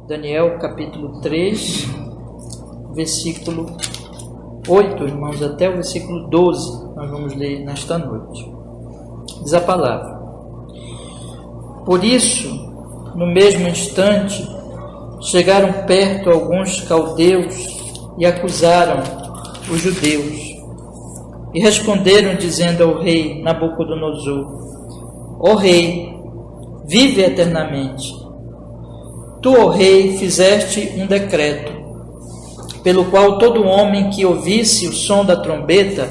Daniel capítulo 3, versículo 8, irmãos, até o versículo 12, nós vamos ler nesta noite. Diz a palavra: Por isso, no mesmo instante, chegaram perto alguns caldeus e acusaram os judeus. E responderam, dizendo ao rei Nabucodonosor: Ó rei, vive eternamente. Tu, ó rei, fizeste um decreto, pelo qual todo homem que ouvisse o som da trombeta,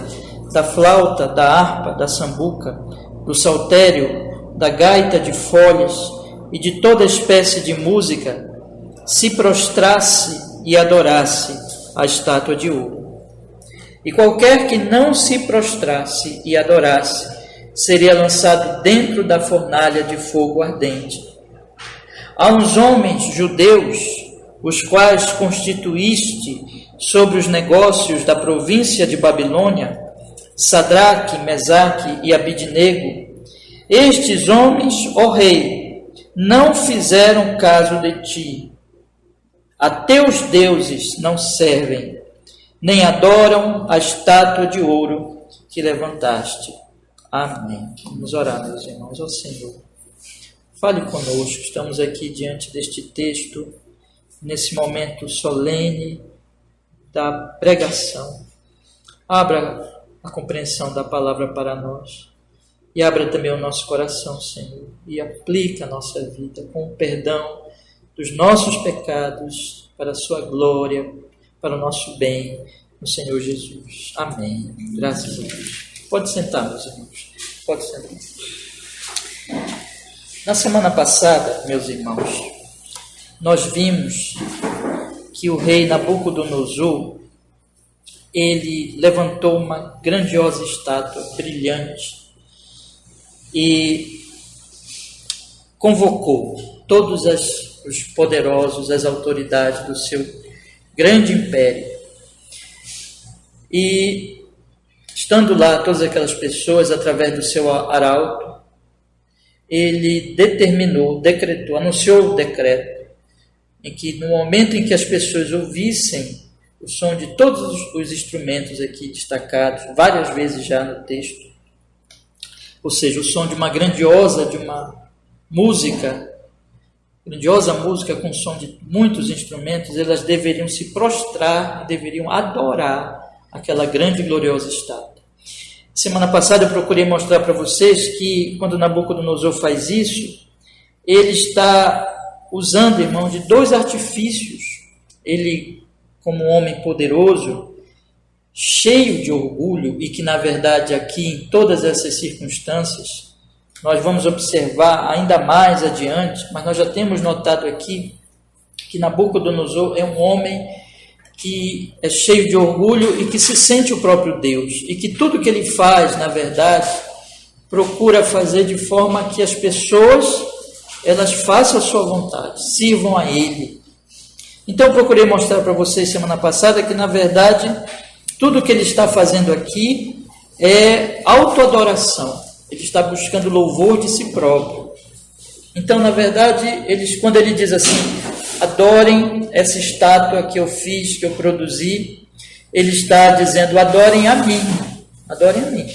da flauta, da harpa, da sambuca, do saltério, da gaita de folhas e de toda espécie de música, se prostrasse e adorasse a estátua de ouro. E qualquer que não se prostrasse e adorasse, seria lançado dentro da fornalha de fogo ardente. Há uns homens judeus, os quais constituíste sobre os negócios da província de Babilônia, Sadraque, Mesaque e Abidnego. Estes homens, ó rei, não fizeram caso de ti. A teus deuses não servem, nem adoram a estátua de ouro que levantaste. Amém. Vamos orar, meus irmãos, ao Senhor. Fale conosco, estamos aqui diante deste texto, nesse momento solene da pregação. Abra a compreensão da palavra para nós e abra também o nosso coração, Senhor, e aplica a nossa vida com o perdão dos nossos pecados para a sua glória, para o nosso bem, no Senhor Jesus. Amém. Graças a Deus. Pode sentar, meus irmãos. Pode sentar. Na semana passada, meus irmãos, nós vimos que o rei Nabucodonosor, ele levantou uma grandiosa estátua, brilhante, e convocou todos os poderosos, as autoridades do seu grande império. E, estando lá todas aquelas pessoas, através do seu arauto, ele decretou, anunciou o decreto, em que no momento em que as pessoas ouvissem o som de todos os instrumentos aqui destacados, várias vezes já no texto, ou seja, o som de uma grandiosa música com som de muitos instrumentos, elas deveriam se prostrar, deveriam adorar aquela grande e gloriosa estátua. Semana passada eu procurei mostrar para vocês que quando Nabucodonosor faz isso, ele está usando, irmão, de dois artifícios. Ele, como um homem poderoso, cheio de orgulho, e que na verdade aqui em todas essas circunstâncias, nós vamos observar ainda mais adiante, mas nós já temos notado aqui que Nabucodonosor é um homem que é cheio de orgulho e que se sente o próprio Deus, e que tudo que ele faz, na verdade, procura fazer de forma que as pessoas, elas façam a sua vontade, sirvam a ele. Então eu procurei mostrar para vocês semana passada que, na verdade, tudo que ele está fazendo aqui é autoadoração. Ele está buscando louvor de si próprio. Então, na verdade, quando ele diz assim: adorem essa estátua que eu fiz, que eu produzi, ele está dizendo: adorem a mim, adorem a mim.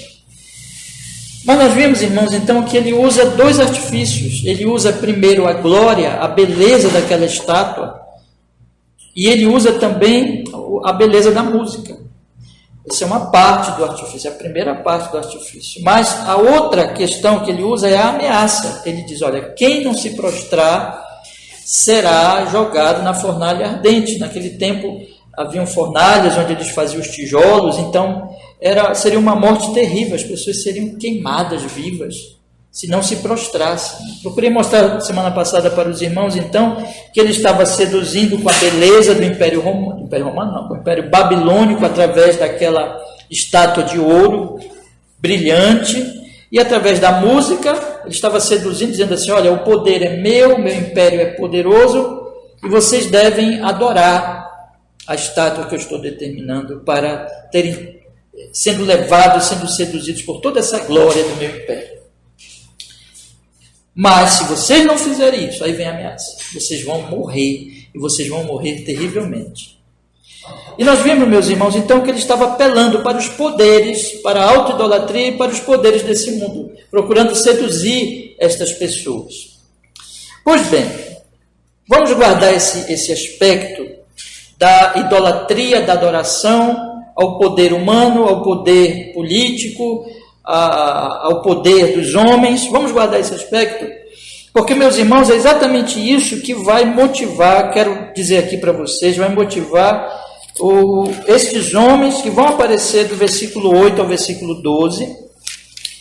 Mas nós vimos, irmãos, então, que ele usa dois artifícios. Ele usa primeiro a glória, a beleza daquela estátua, e ele usa também a beleza da música. Essa é uma parte do artifício, é a primeira parte do artifício. Mas a outra questão que ele usa é a ameaça. Ele diz: olha, quem não se prostrar será jogado na fornalha ardente. Naquele tempo haviam fornalhas onde eles faziam os tijolos, então seria uma morte terrível, as pessoas seriam queimadas vivas se não se prostrassem. Procurei mostrar semana passada para os irmãos, então, que ele estava seduzindo com a beleza do Império Romano, com o Império Babilônico, através daquela estátua de ouro brilhante, e através da música, ele estava seduzindo, dizendo assim: olha, o poder é meu império é poderoso, e vocês devem adorar a estátua que eu estou determinando para sendo levados, sendo seduzidos por toda essa glória do meu império. Mas se vocês não fizerem isso, aí vem a ameaça: vocês vão morrer e vocês vão morrer terrivelmente. E nós vimos, meus irmãos, então que ele estava apelando para os poderes, para a autoidolatria e para os poderes desse mundo, procurando seduzir estas pessoas. Pois bem, vamos guardar esse aspecto da idolatria, da adoração ao poder humano, ao poder político, ao poder dos homens. Vamos guardar esse aspecto, porque, meus irmãos, é exatamente isso que vai motivar, quero dizer aqui para vocês, vai motivar estes homens que vão aparecer do versículo 8 ao versículo 12,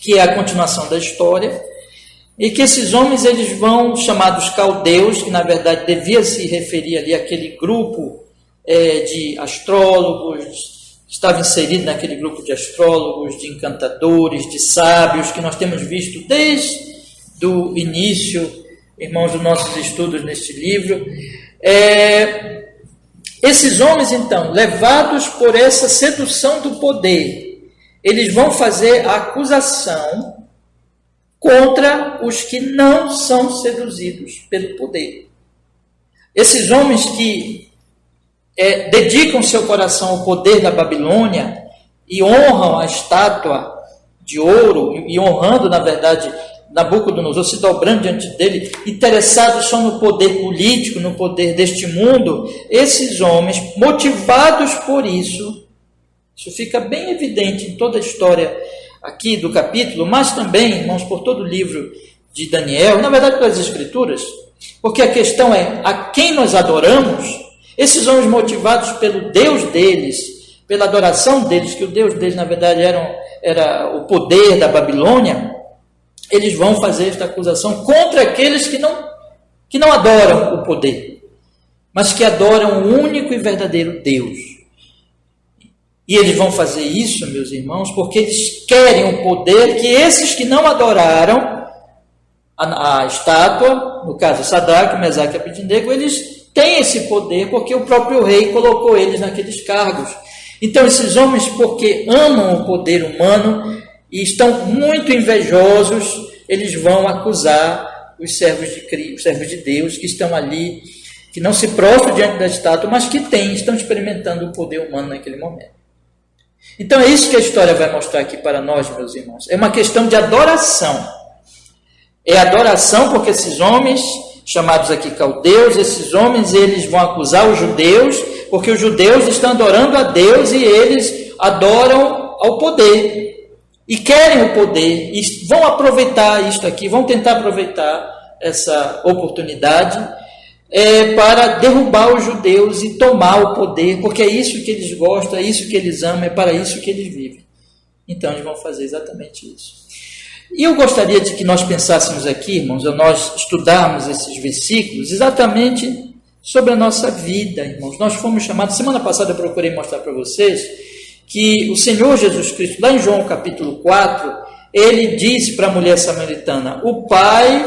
que é a continuação da história, e que esses homens, eles vão, chamados caldeus, que na verdade devia se referir ali àquele grupo de astrólogos, estava inserido naquele grupo de astrólogos, de encantadores, de sábios, que nós temos visto desde o início, irmãos, dos nossos estudos neste livro. Esses homens, então, levados por essa sedução do poder, eles vão fazer a acusação contra os que não são seduzidos pelo poder. Esses homens que dedicam seu coração ao poder da Babilônia e honram a estátua de ouro, e honrando, na verdade, Nabucodonosor, se dobrando diante dele, interessados só no poder político, no poder deste mundo, esses homens, motivados por isso fica bem evidente em toda a história aqui do capítulo, mas também, irmãos, por todo o livro de Daniel, na verdade pelas Escrituras, porque a questão é a quem nós adoramos. Esses homens, motivados pelo Deus deles, pela adoração deles, que o Deus deles, na verdade, era o poder da Babilônia, eles vão fazer esta acusação contra aqueles que não adoram o poder, mas que adoram o único e verdadeiro Deus. E eles vão fazer isso, meus irmãos, porque eles querem o poder que esses que não adoraram a estátua, no caso Sadraque, Mesaque e Abednego, eles têm esse poder porque o próprio rei colocou eles naqueles cargos. Então esses homens, porque amam o poder humano e estão muito invejosos, eles vão acusar os servos de Cristo, os servos de Deus que estão ali, que não se prostram diante da estátua, mas que estão experimentando o poder humano naquele momento. Então é isso que a história vai mostrar aqui para nós, meus irmãos. É uma questão de adoração. É adoração porque esses homens, chamados aqui caldeus, esses homens, eles vão acusar os judeus, porque os judeus estão adorando a Deus e eles adoram ao poder. E querem o poder, e vão aproveitar isto aqui, vão tentar aproveitar essa oportunidade para derrubar os judeus e tomar o poder, porque é isso que eles gostam, é isso que eles amam, é para isso que eles vivem. Então eles vão fazer exatamente isso. E eu gostaria de que nós pensássemos aqui, irmãos, a nós estudarmos esses versículos exatamente sobre a nossa vida, irmãos. Nós fomos chamados, semana passada eu procurei mostrar para vocês, que o Senhor Jesus Cristo, lá em João capítulo 4, ele disse para a mulher samaritana, o Pai,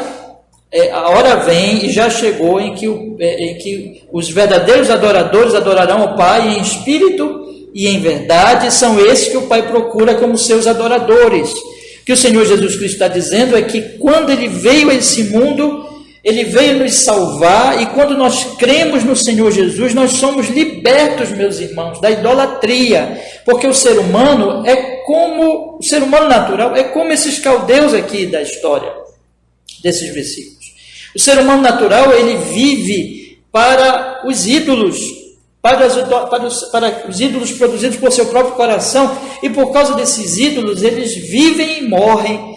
a hora vem e já chegou em que os verdadeiros adoradores adorarão o Pai em espírito e em verdade, são esses que o Pai procura como seus adoradores. O que o Senhor Jesus Cristo está dizendo é que quando ele veio a esse mundo, ele veio nos salvar, e quando nós cremos no Senhor Jesus, nós somos libertos, meus irmãos, da idolatria, porque o ser humano o ser humano natural é como esses caldeus aqui da história, desses versículos. O ser humano natural, ele vive para os ídolos, para os ídolos produzidos por seu próprio coração, e por causa desses ídolos, eles vivem e morrem,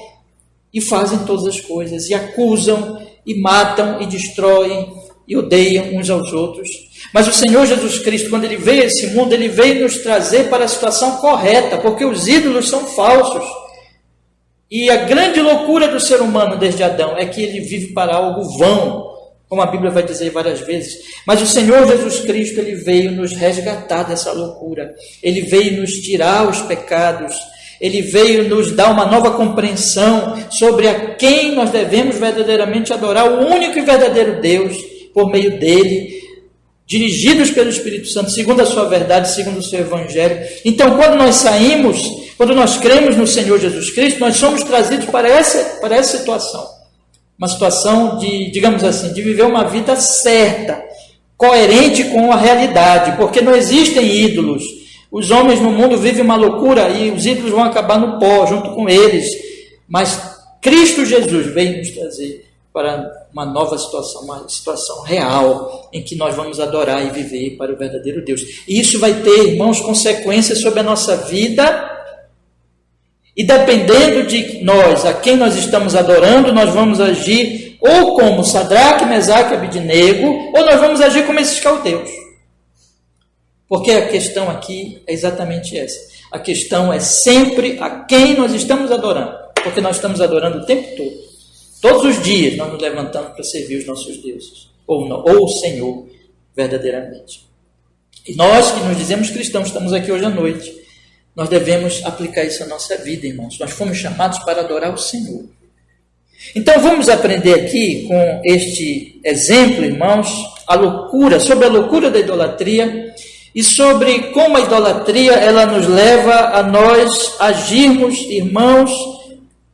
e fazem todas as coisas, e acusam, e matam, e destroem, e odeiam uns aos outros. Mas o Senhor Jesus Cristo, quando ele veio a esse mundo, ele veio nos trazer para a situação correta, porque os ídolos são falsos. E a grande loucura do ser humano desde Adão é que ele vive para algo vão, como a Bíblia vai dizer várias vezes. Mas o Senhor Jesus Cristo, ele veio nos resgatar dessa loucura. Ele veio nos tirar os pecados. Ele veio nos dar uma nova compreensão sobre a quem nós devemos verdadeiramente adorar, o único e verdadeiro Deus, por meio dele, dirigidos pelo Espírito Santo, segundo a sua verdade, segundo o seu Evangelho. Então, quando nós saímos, quando nós cremos no Senhor Jesus Cristo, nós somos trazidos para essa situação. Uma situação de, digamos assim, de viver uma vida certa, coerente com a realidade, porque não existem ídolos. Os homens no mundo vivem uma loucura e os ídolos vão acabar no pó junto com eles. Mas Cristo Jesus veio nos trazer para uma nova situação, uma situação real, em que nós vamos adorar e viver para o verdadeiro Deus. E isso vai ter, irmãos, consequências sobre a nossa vida. E dependendo de nós, a quem nós estamos adorando, nós vamos agir ou como Sadraque, Mesaque e Abednego, ou nós vamos agir como esses caldeus. Porque a questão aqui é exatamente essa. A questão é sempre a quem nós estamos adorando. Porque nós estamos adorando o tempo todo. Todos os dias nós nos levantamos para servir os nossos deuses. Ou o Senhor, verdadeiramente. E nós que nos dizemos cristãos, estamos aqui hoje à noite. Nós devemos aplicar isso à nossa vida, irmãos. Nós fomos chamados para adorar o Senhor. Então vamos aprender aqui com este exemplo, irmãos, sobre a loucura da idolatria e sobre como a idolatria ela nos leva a nós agirmos, irmãos,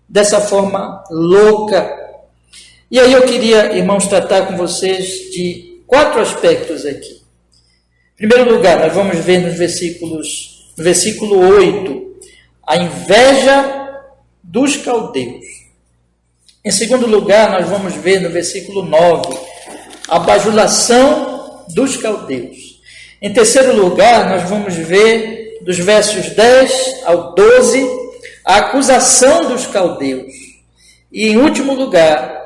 dessa forma louca. E aí eu queria, irmãos, tratar com vocês de 4 aspectos aqui. Em primeiro lugar, nós vamos ver no versículo 8, a inveja dos caldeus. Em segundo lugar, nós vamos ver no versículo 9, a bajulação dos caldeus. Em terceiro lugar, nós vamos ver dos versos 10 ao 12, a acusação dos caldeus. E em último lugar,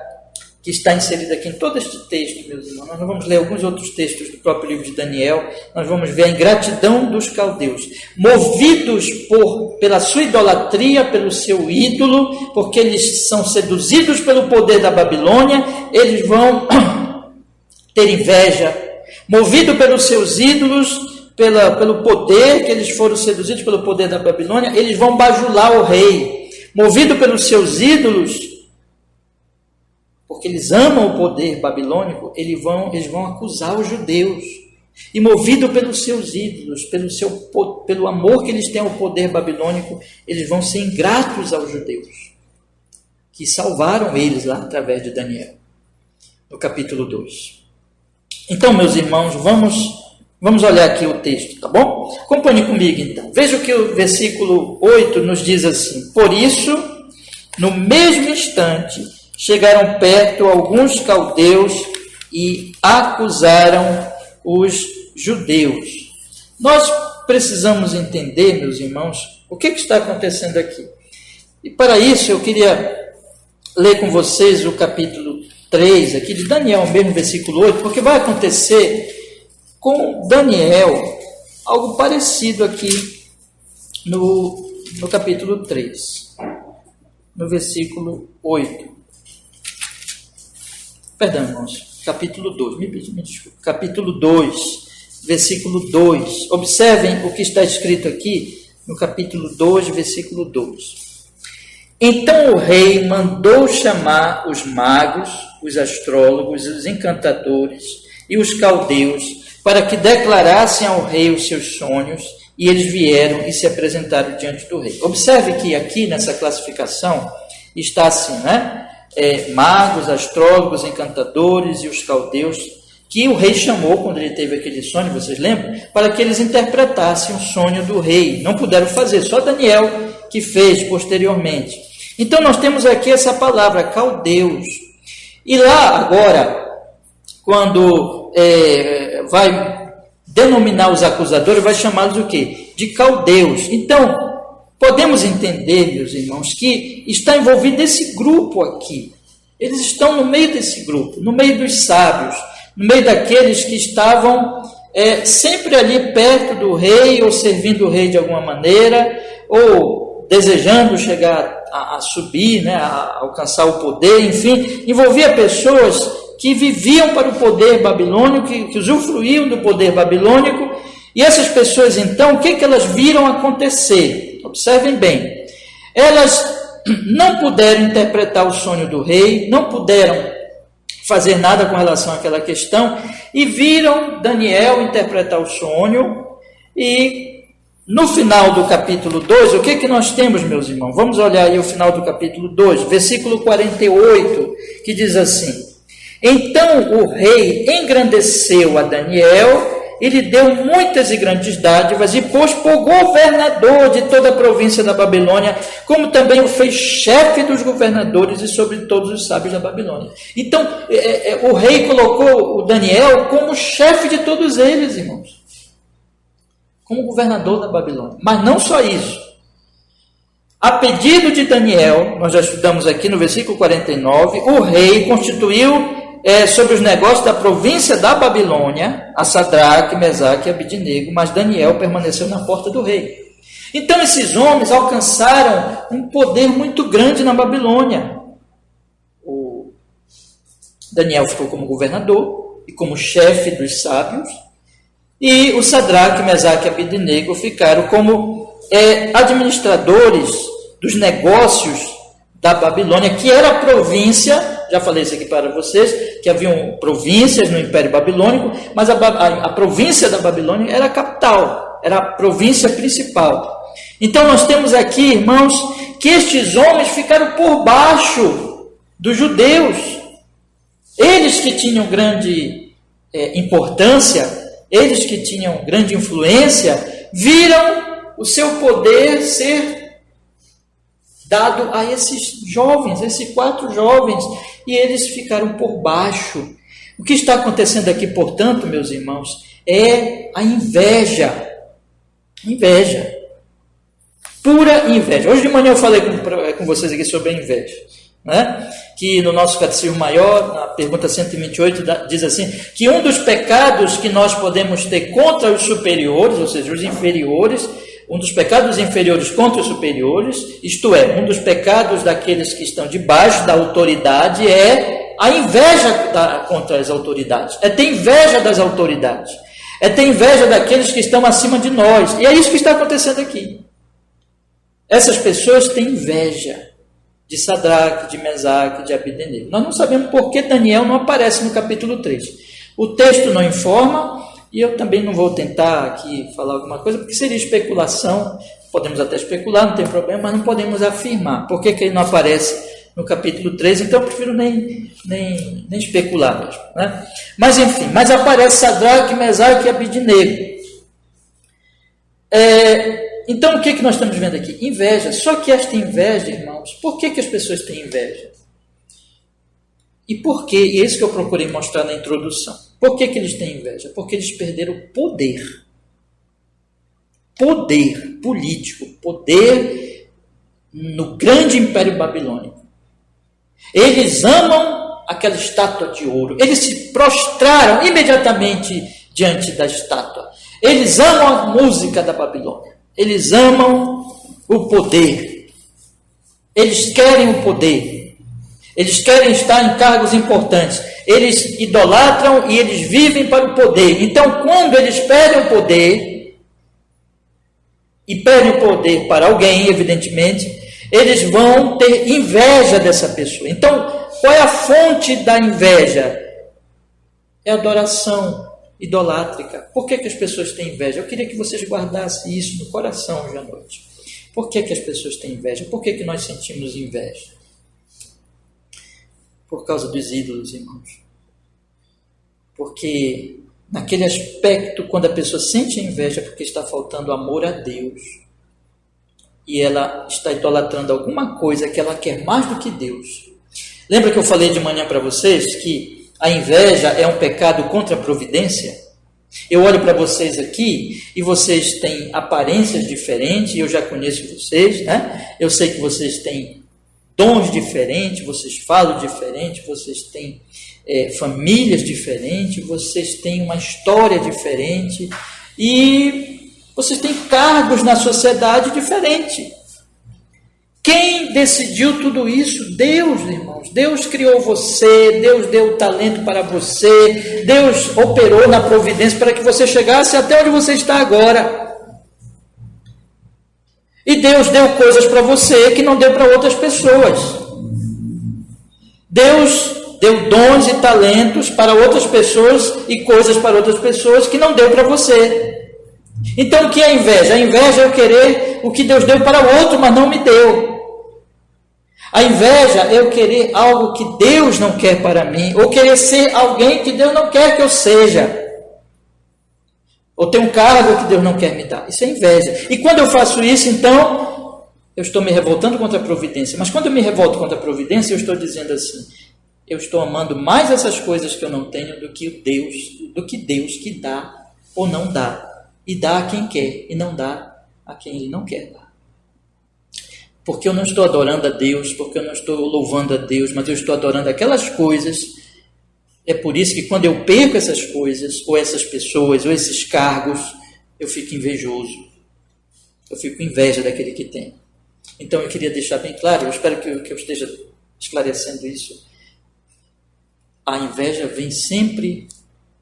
que está inserido aqui em todo este texto, meus irmãos, nós vamos ler alguns outros textos do próprio livro de Daniel, nós vamos ver a ingratidão dos caldeus, movidos pela sua idolatria, pelo seu ídolo, porque eles são seduzidos pelo poder da Babilônia, eles vão ter inveja, movido pelos seus ídolos, pelo poder que eles foram seduzidos pelo poder da Babilônia, eles vão bajular o rei, movido pelos seus ídolos, porque eles amam o poder babilônico, eles vão acusar os judeus. E movido pelos seus ídolos, pelo amor que eles têm ao poder babilônico, eles vão ser ingratos aos judeus, que salvaram eles lá através de Daniel, no capítulo 2. Então, meus irmãos, vamos olhar aqui o texto, tá bom? Acompanhe comigo, então. Veja o que o versículo 8 nos diz assim: por isso, no mesmo instante, chegaram perto alguns caldeus e acusaram os judeus. Nós precisamos entender, meus irmãos, o que está acontecendo aqui. E para isso eu queria ler com vocês o capítulo 3 aqui de Daniel, mesmo versículo 8, porque vai acontecer com Daniel algo parecido aqui no capítulo 3, no versículo 8. Perdão, irmãos, capítulo 2, me desculpe, capítulo 2, versículo 2. Observem o que está escrito aqui no capítulo 2, versículo 2. Então o rei mandou chamar os magos, os astrólogos, os encantadores e os caldeus para que declarassem ao rei os seus sonhos, e eles vieram e se apresentaram diante do rei. Observe que aqui nessa classificação está assim, né? Magos, astrólogos, encantadores e os caldeus, que o rei chamou quando ele teve aquele sonho, vocês lembram? Para que eles interpretassem o sonho do rei. Não puderam fazer, só Daniel que fez posteriormente. Então nós temos aqui essa palavra, caldeus. E lá agora, quando vai denominar os acusadores, vai chamá-los o quê? De caldeus. Então, podemos entender, meus irmãos, que está envolvido esse grupo aqui. Eles estão no meio desse grupo, no meio dos sábios, no meio daqueles que estavam sempre ali perto do rei, ou servindo o rei de alguma maneira, ou desejando chegar a subir, né, a alcançar o poder, enfim, envolvia pessoas que viviam para o poder babilônico, que usufruíam do poder babilônico, e essas pessoas, então, o que elas viram acontecer? Observem bem, elas não puderam interpretar o sonho do rei, não puderam fazer nada com relação àquela questão, e viram Daniel interpretar o sonho, e no final do capítulo 2, o que nós temos, meus irmãos? Vamos olhar aí o final do capítulo 2, versículo 48, que diz assim: Então o rei engrandeceu a Daniel e lhe deu muitas e grandes dádivas e pôs por governador de toda a província da Babilônia, como também o fez chefe dos governadores e sobre todos os sábios da Babilônia. Então o rei colocou o Daniel como chefe de todos eles, irmãos, como governador da Babilônia. Mas não só isso. A pedido de Daniel, nós já estudamos aqui no versículo 49, o rei constituiu sobre os negócios da província da Babilônia a Sadraque, Mesaque e Abidnego, mas Daniel permaneceu na porta do rei. Então esses homens alcançaram um poder muito grande na Babilônia. O Daniel ficou como governador e como chefe dos sábios, e o Sadraque, Mesaque e Abidnego ficaram como administradores dos negócios da Babilônia, que era a província. Já falei isso aqui para vocês, que haviam províncias no Império Babilônico, mas a província da Babilônia era a capital, era a província principal. Então nós temos aqui, irmãos, que estes homens ficaram por baixo dos judeus. Eles que tinham grande importância, eles que tinham grande influência, viram o seu poder ser dado a esses jovens, esses 4 jovens, e eles ficaram por baixo. O que está acontecendo aqui, portanto, meus irmãos, é a inveja. Inveja. Pura inveja. Hoje de manhã eu falei com vocês aqui sobre a inveja, né? Que no nosso Catecismo Maior, na pergunta 128, diz assim, que um dos pecados que nós podemos ter contra os superiores, ou seja, os inferiores, um dos pecados inferiores contra os superiores, isto é, um dos pecados daqueles que estão debaixo da autoridade é a inveja contra as autoridades, é ter inveja das autoridades, é ter inveja daqueles que estão acima de nós. E é isso que está acontecendo aqui. Essas pessoas têm inveja de Sadraque, de Mesaque, de Abidnego. Nós não sabemos por que Daniel não aparece no capítulo 3. O texto não informa, e eu também não vou tentar aqui falar alguma coisa, porque seria especulação. Podemos até especular, não tem problema, mas não podemos afirmar. Por que ele não aparece no capítulo 3? Então eu prefiro nem especular mesmo, né? Mas enfim, mas aparece Sadraque, Mesaque e Abidnego. Então o que nós estamos vendo aqui? Inveja. Só que esta inveja, irmãos, por que as pessoas têm inveja? E por quê? E é isso que eu procurei mostrar na introdução. Por que eles têm inveja? Porque eles perderam poder. Poder político, poder no grande Império Babilônico. Eles amam aquela estátua de ouro. Eles se prostraram imediatamente diante da estátua. Eles amam a música da Babilônia. Eles amam o poder. Eles querem o poder. Eles querem estar em cargos importantes. Eles idolatram e eles vivem para o poder. Então, quando eles pedem o poder, e pedem o poder para alguém, evidentemente, eles vão ter inveja dessa pessoa. Então, qual é a fonte da inveja? É a adoração idolátrica. Por que as pessoas têm inveja? Eu queria que vocês guardassem isso no coração hoje à noite. Por que as pessoas têm inveja? Por que nós sentimos inveja? Por causa dos ídolos, irmãos. Porque naquele aspecto, quando a pessoa sente a inveja, é porque está faltando amor a Deus. E ela está idolatrando alguma coisa que ela quer mais do que Deus. Lembra que eu falei de manhã para vocês que a inveja é um pecado contra a providência? Eu olho para vocês aqui e vocês têm aparências diferentes, e eu já conheço vocês, né? Eu sei que vocês têm dons diferentes, vocês falam diferente, vocês têm famílias diferentes, vocês têm uma história diferente e vocês têm cargos na sociedade diferentes. Quem decidiu tudo isso? Deus, irmãos. Deus criou você, Deus deu talento para você, Deus operou na providência para que você chegasse até onde você está agora. E Deus deu coisas para você que não deu para outras pessoas. Deus deu dons e talentos para outras pessoas e coisas para outras pessoas que não deu para você. Então o que é inveja? A inveja é eu querer o que Deus deu para o outro, mas não me deu. A inveja é eu querer algo que Deus não quer para mim, ou querer ser alguém que Deus não quer que eu seja, ou ter um cargo que Deus não quer me dar. Isso é inveja. E quando eu faço isso, então, eu estou me revoltando contra a providência. Mas quando eu me revolto contra a providência, eu estou dizendo assim, eu estou amando mais essas coisas que eu não tenho do que Deus que dá ou não dá. E dá a quem quer, e não dá a quem Ele não quer dar. Porque eu não estou adorando a Deus, porque eu não estou louvando a Deus, mas eu estou adorando aquelas coisas. É por isso que quando eu perco essas coisas, ou essas pessoas, ou esses cargos, eu fico invejoso. Eu fico com inveja daquele que tem. Então eu queria deixar bem claro, eu espero que eu esteja esclarecendo isso. A inveja vem sempre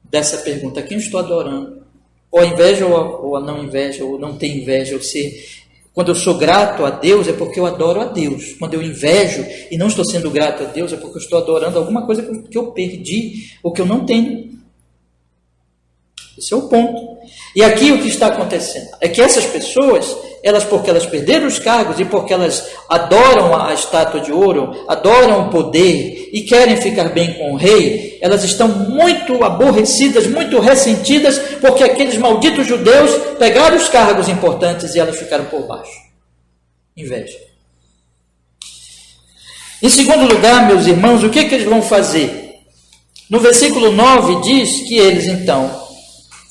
dessa pergunta, quem eu estou adorando? Ou a inveja ou a não inveja, ou não ter inveja, ou ser... Quando eu sou grato a Deus, é porque eu adoro a Deus. Quando eu invejo e não estou sendo grato a Deus, é porque eu estou adorando alguma coisa que eu perdi ou que eu não tenho. Esse é o ponto. E aqui o que está acontecendo é que essas pessoas, porque elas perderam os cargos e porque elas adoram a estátua de ouro, adoram o poder e querem ficar bem com o rei, elas estão muito aborrecidas, muito ressentidas, porque aqueles malditos judeus pegaram os cargos importantes e elas ficaram por baixo. Inveja. Em segundo lugar, meus irmãos, o que eles vão fazer? No versículo 9 diz que eles então,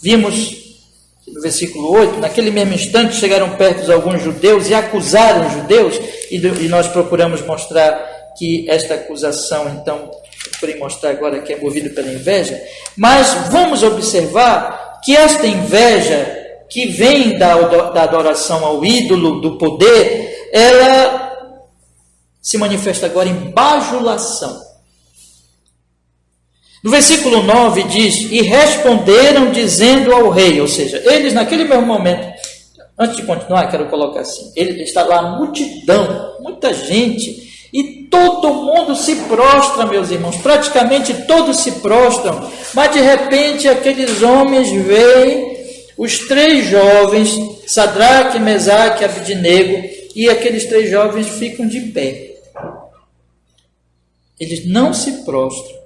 vimos no versículo 8, naquele mesmo instante chegaram perto alguns judeus e acusaram os judeus, e nós procuramos mostrar que esta acusação, então, procurei mostrar agora que é movida pela inveja, mas vamos observar que esta inveja que vem da adoração ao ídolo, do poder, ela se manifesta agora em bajulação. No versículo 9 diz, e responderam dizendo ao rei, ou seja, eles naquele mesmo momento, antes de continuar, quero colocar assim, ele está lá a multidão, muita gente, e todo mundo se prostra, meus irmãos, praticamente todos se prostram, mas de repente aqueles homens veem os 3 jovens, Sadraque, Mesaque e Abidnego, e aqueles 3 jovens ficam de pé. Eles não se prostram.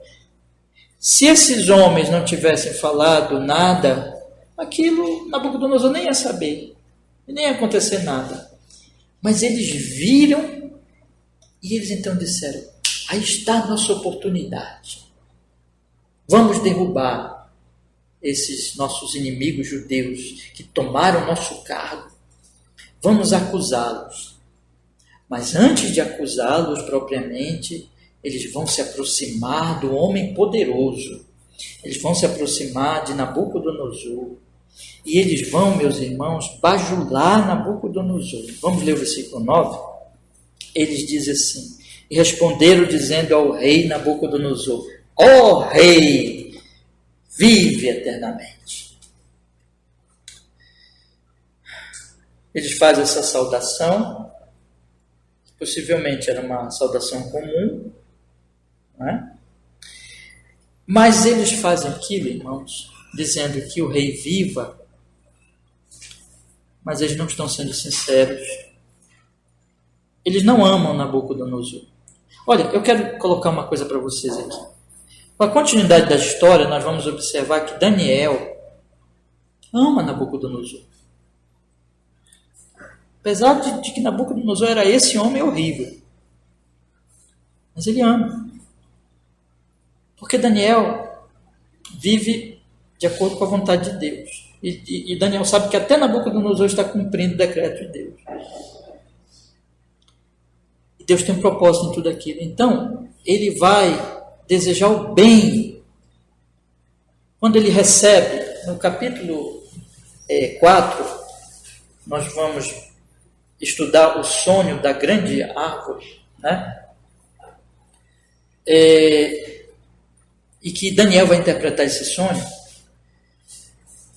Se esses homens não tivessem falado nada, aquilo Nabucodonosor nem ia saber, nem ia acontecer nada. Mas eles viram e eles então disseram, aí está a nossa oportunidade. Vamos derrubar esses nossos inimigos judeus que tomaram nosso cargo. Vamos acusá-los. Mas antes de acusá-los propriamente, eles vão se aproximar do homem poderoso. Eles vão se aproximar de Nabucodonosor. E eles vão, meus irmãos, bajular Nabucodonosor. Vamos ler o versículo 9? Eles dizem assim, e responderam dizendo ao rei Nabucodonosor, ó rei, vive eternamente. Eles fazem essa saudação, possivelmente era uma saudação comum, né? Mas eles fazem aquilo, irmãos, dizendo que o rei viva, mas eles não estão sendo sinceros. Eles não amam Nabucodonosor. Olha, eu quero colocar uma coisa para vocês aqui. Com a continuidade da história, nós vamos observar que Daniel ama Nabucodonosor. Apesar de que Nabucodonosor era esse homem horrível. Mas ele ama. Porque Daniel vive de acordo com a vontade de Deus. E Daniel sabe que até Nabucodonosor está cumprindo o decreto de Deus. E Deus tem um propósito em tudo aquilo. Então, ele vai desejar o bem. Quando ele recebe, no capítulo 4, nós vamos estudar o sonho da grande árvore, né? E que Daniel vai interpretar esse sonho.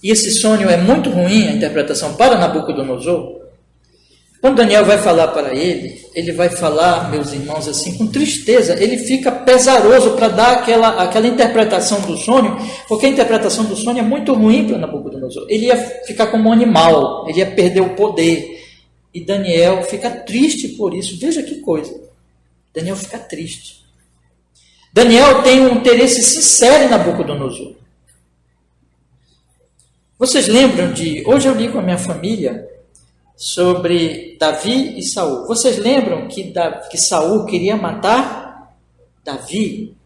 E esse sonho é muito ruim, a interpretação para Nabucodonosor. Quando Daniel vai falar para ele vai falar, meus irmãos, assim, com tristeza. Ele fica pesaroso para dar aquela interpretação do sonho, porque a interpretação do sonho é muito ruim para Nabucodonosor. Ele ia ficar como um animal, ele ia perder o poder. E Daniel fica triste por isso. Veja que coisa. Daniel fica triste. Daniel tem um interesse sincero em Nabucodonosor. Vocês lembram de... Hoje eu li com a minha família sobre Davi e Saul. Vocês lembram que Saul queria matar Davi,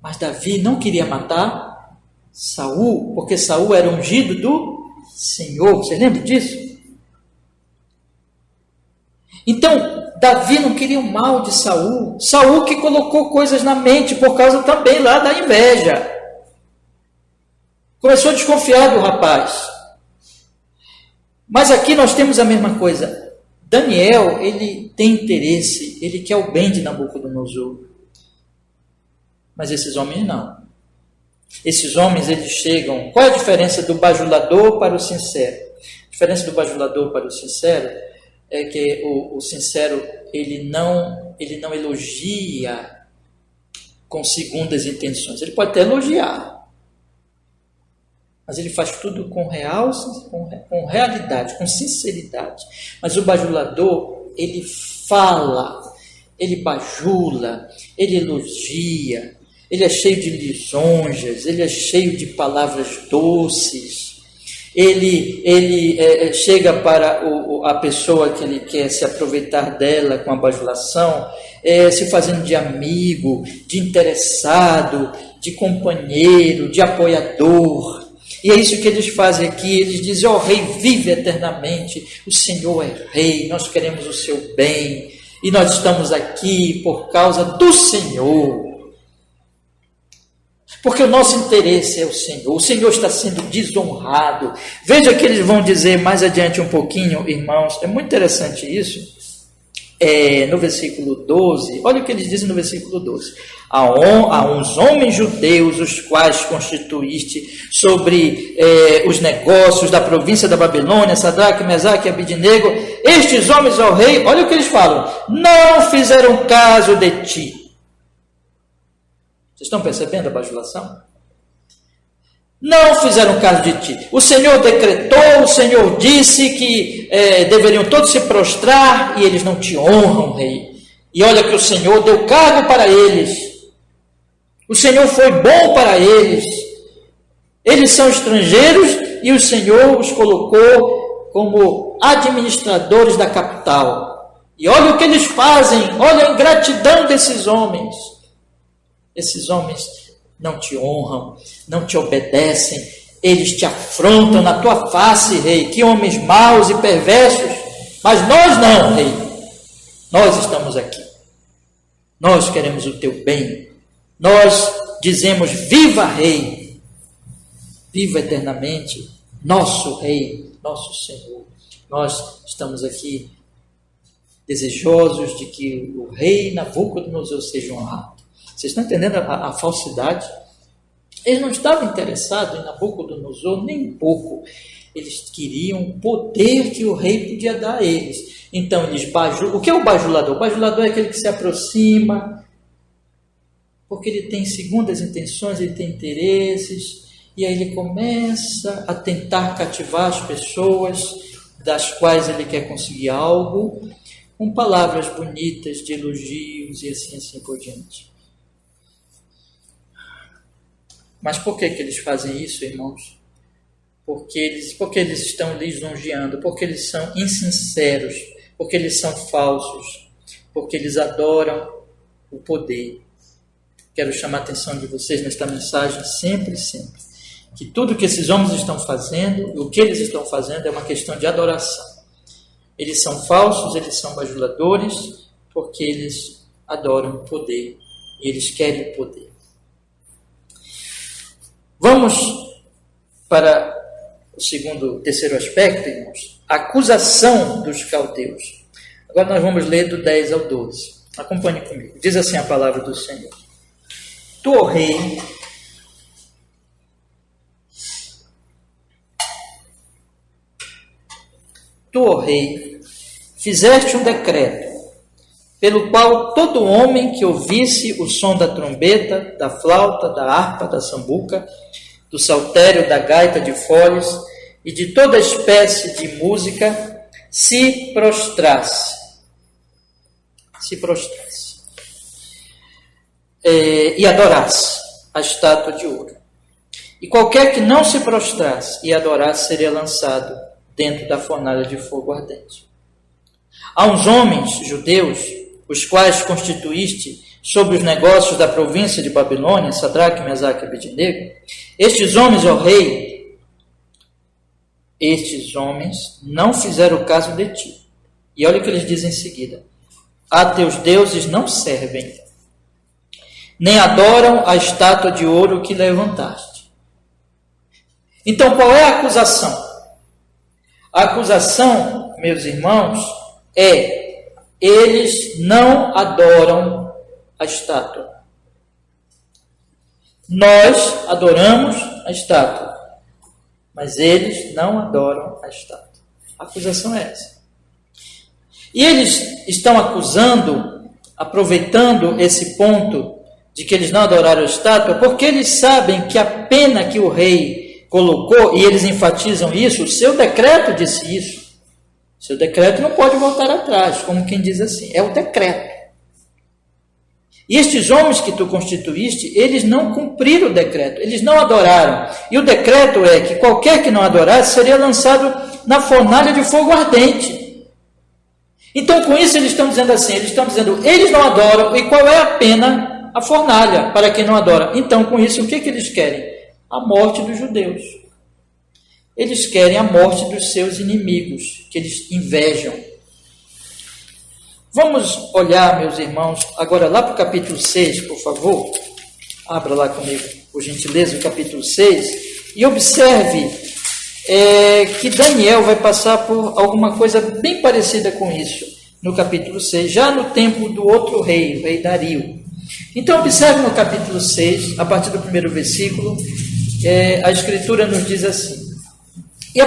mas Davi não queria matar Saul, porque Saul era ungido do Senhor. Vocês lembram disso? Então, Davi não queria o mal de Saul. Saul que colocou coisas na mente por causa também lá da inveja. Começou a desconfiar do rapaz. Mas aqui nós temos a mesma coisa. Daniel, ele tem interesse, ele quer o bem de Nabucodonosor. Mas esses homens não. Esses homens, eles chegam... Qual é a diferença do bajulador para o sincero? A diferença do bajulador para o sincero é que o sincero, ele não elogia com segundas intenções. Ele pode até elogiar, mas ele faz tudo com realidade, com sinceridade. Mas o bajulador, ele fala, ele bajula, ele elogia, ele é cheio de lisonjas, ele é cheio de palavras doces. Ele chega para a pessoa que ele quer se aproveitar dela com a bajulação, se fazendo de amigo, de interessado, de companheiro, de apoiador. E é isso que eles fazem aqui. Eles dizem: ó rei, vive eternamente, o Senhor é rei, nós queremos o seu bem, e nós estamos aqui por causa do Senhor. Porque o nosso interesse é o Senhor. O Senhor está sendo desonrado. Veja que eles vão dizer mais adiante um pouquinho, irmãos. É muito interessante isso. No versículo 12. Olha o que eles dizem no versículo 12. Há uns homens judeus, os quais constituíste sobre os negócios da província da Babilônia, Sadraque, Mesaque e Abidnego. Estes homens, ó rei, olha o que eles falam. Não fizeram caso de ti. Vocês estão percebendo a bajulação? Não fizeram caso de ti. O Senhor decretou, o Senhor disse que deveriam todos se prostrar e eles não te honram, rei. E olha que o Senhor deu cargo para eles. O Senhor foi bom para eles. Eles são estrangeiros e o Senhor os colocou como administradores da capital. E olha o que eles fazem, olha a ingratidão desses homens. Esses homens não te honram, não te obedecem, eles te afrontam na tua face, rei. Que homens maus e perversos, mas nós não, rei. Nós estamos aqui, nós queremos o teu bem, nós dizemos: viva rei, viva eternamente, nosso rei, nosso Senhor. Nós estamos aqui desejosos de que o rei Nabucodonosor seja honrado. Vocês estão entendendo a falsidade? Eles não estavam interessados em Nabucodonosor nem um pouco. Eles queriam o poder que o rei podia dar a eles. Então eles bajulam. O que é o bajulador? O bajulador é aquele que se aproxima, porque ele tem segundas intenções, ele tem interesses, e aí ele começa a tentar cativar as pessoas das quais ele quer conseguir algo, com palavras bonitas de elogios e assim por diante. Mas por que eles fazem isso, irmãos? Porque eles estão lisonjeando, porque eles são insinceros, porque eles são falsos, porque eles adoram o poder. Quero chamar a atenção de vocês nesta mensagem sempre, que tudo que esses homens estão fazendo, o que eles estão fazendo é uma questão de adoração. Eles são falsos, eles são bajuladores, porque eles adoram o poder, e eles querem o poder. Vamos para o terceiro aspecto, irmãos. A acusação dos caldeus. Agora nós vamos ler do 10 ao 12. Acompanhe comigo. Diz assim a palavra do Senhor. Tu, ó rei, fizeste um decreto, pelo qual todo homem que ouvisse o som da trombeta, da flauta, da harpa, da sambuca, do saltério, da gaita de foles e de toda espécie de música, se prostrasse. e adorasse a estátua de ouro. E qualquer que não se prostrasse e adorasse seria lançado dentro da fornalha de fogo ardente. Há uns homens judeus, os quais constituíste sobre os negócios da província de Babilônia, Sadraque, Mesaque e Abednego. Estes homens, ó rei, estes homens não fizeram caso de ti. E olha o que eles dizem em seguida: a teus deuses não servem, nem adoram a estátua de ouro que levantaste. Então, qual é a acusação? A acusação, meus irmãos, é: eles não adoram a estátua. Nós adoramos a estátua, mas eles não adoram a estátua. A acusação é essa. E eles estão acusando, aproveitando esse ponto de que eles não adoraram a estátua, porque eles sabem que a pena que o rei colocou, e eles enfatizam isso, o seu decreto disse isso. Seu decreto não pode voltar atrás, como quem diz assim, é o decreto. E estes homens que tu constituíste, eles não cumpriram o decreto, eles não adoraram. E o decreto é que qualquer que não adorasse seria lançado na fornalha de fogo ardente. Então, com isso, eles estão dizendo assim, eles não adoram, e qual é a pena? A fornalha, para quem não adora. Então, com isso, o que eles querem? A morte dos judeus. Eles querem a morte dos seus inimigos, que eles invejam. Vamos olhar, meus irmãos, agora lá para o capítulo 6, por favor. Abra lá comigo, por gentileza, o capítulo 6. E observe que Daniel vai passar por alguma coisa bem parecida com isso, no capítulo 6, já no tempo do outro rei, o rei Dario. Então, observe no capítulo 6, a partir do primeiro versículo, a Escritura nos diz assim: E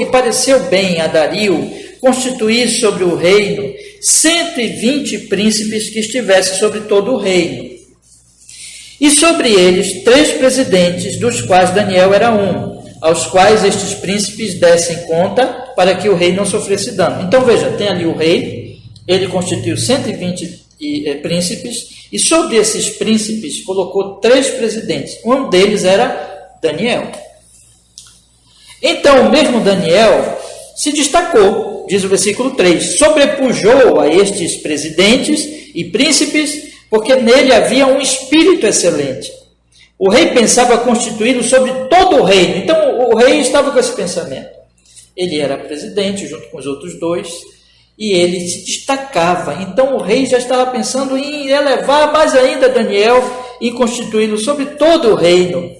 pareceu bem a Dario constituir sobre o reino 120 príncipes que estivessem sobre todo o reino. E sobre eles 3 presidentes, dos quais Daniel era um, aos quais estes príncipes dessem conta para que o rei não sofresse dano. Então veja, tem ali o rei, ele constituiu 120 príncipes, e sobre esses príncipes colocou 3 presidentes. Um deles era Daniel. Então o mesmo Daniel se destacou, diz o versículo 3, sobrepujou a estes presidentes e príncipes, porque nele havia um espírito excelente. O rei pensava constituí-lo sobre todo o reino. Então o rei estava com esse pensamento. Ele era presidente junto com os outros 2, e ele se destacava. Então o rei já estava pensando em elevar mais ainda Daniel e constituí-lo sobre todo o reino.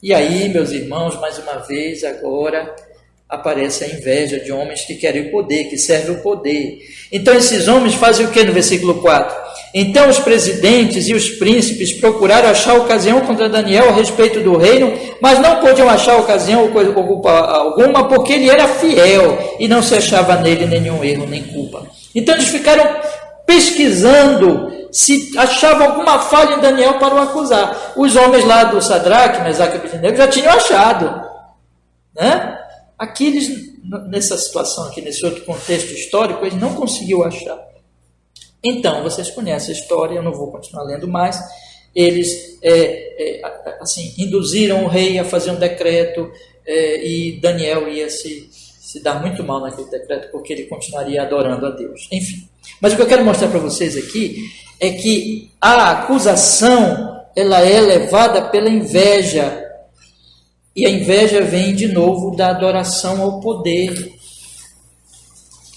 E aí, meus irmãos, mais uma vez, agora aparece a inveja de homens que querem o poder, que servem o poder. Então esses homens fazem o que no versículo 4? Então os presidentes e os príncipes procuraram achar ocasião contra Daniel a respeito do reino, mas não podiam achar ocasião ou culpa alguma, porque ele era fiel e não se achava nele nenhum erro nem culpa. Então eles ficaram pesquisando se achavam alguma falha em Daniel para o acusar. Os homens lá do Sadraque, Mesaque e Abednego já tinham achado, né? Aqui eles, nessa situação aqui, nesse outro contexto histórico, eles não conseguiu achar. Então, vocês conhecem a história, eu não vou continuar lendo mais. Eles induziram o rei a fazer um decreto, e Daniel ia se dar muito mal naquele decreto, porque ele continuaria adorando a Deus. Enfim, mas o que eu quero mostrar para vocês aqui é que a acusação ela é levada pela inveja. E a inveja vem de novo da adoração ao poder.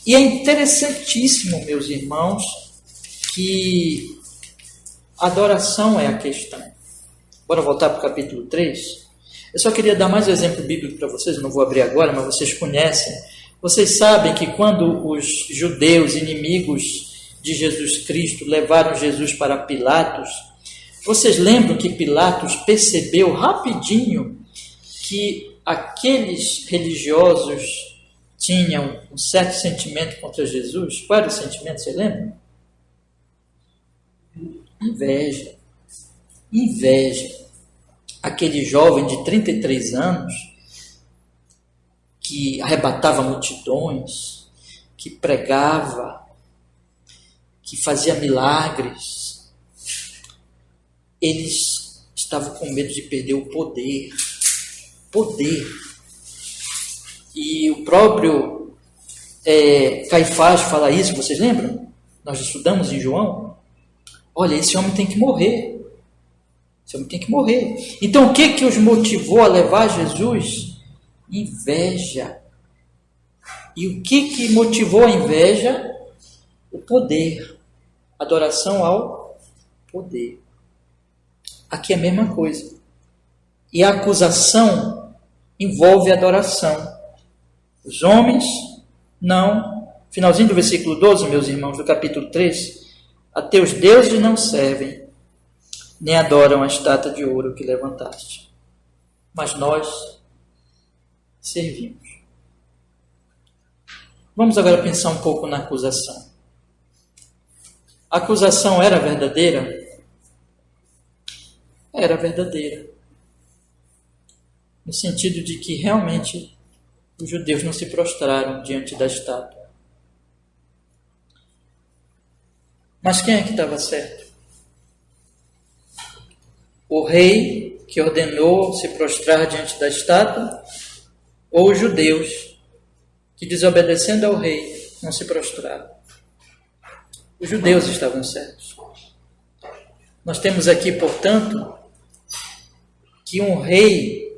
E é interessantíssimo, meus irmãos, que a adoração é a questão. Bora voltar para o capítulo 3? Eu só queria dar mais um exemplo bíblico para vocês, eu não vou abrir agora, mas vocês conhecem. Vocês sabem que quando os judeus inimigos de Jesus Cristo levaram Jesus para Pilatos, vocês lembram que Pilatos percebeu rapidinho que aqueles religiosos tinham um certo sentimento contra Jesus? Qual era o sentimento, você lembra? Inveja. Inveja. Aquele jovem de 33 anos que arrebatava multidões, que pregava, que fazia milagres. eles estavam com medo de perder o poder. Poder. E o próprio Caifás fala isso, vocês lembram? Nós estudamos em João. Olha, esse homem tem que morrer. Esse homem tem que morrer. Então, o que os motivou a levar Jesus? Inveja. E o que motivou a inveja? O poder. Adoração ao poder. Aqui é a mesma coisa. E a acusação envolve adoração. Os homens não. Finalzinho do versículo 12, meus irmãos, do capítulo 3. A teus deuses não servem, nem adoram a estátua de ouro que levantaste. Mas nós servimos. Vamos agora pensar um pouco na acusação. A acusação era verdadeira? Era verdadeira. No sentido de que realmente os judeus não se prostraram diante da estátua. Mas quem é que estava certo? O rei que ordenou se prostrar diante da estátua, ou os judeus que, desobedecendo ao rei, não se prostraram? Os judeus estavam certos. Nós temos aqui, portanto, que um rei,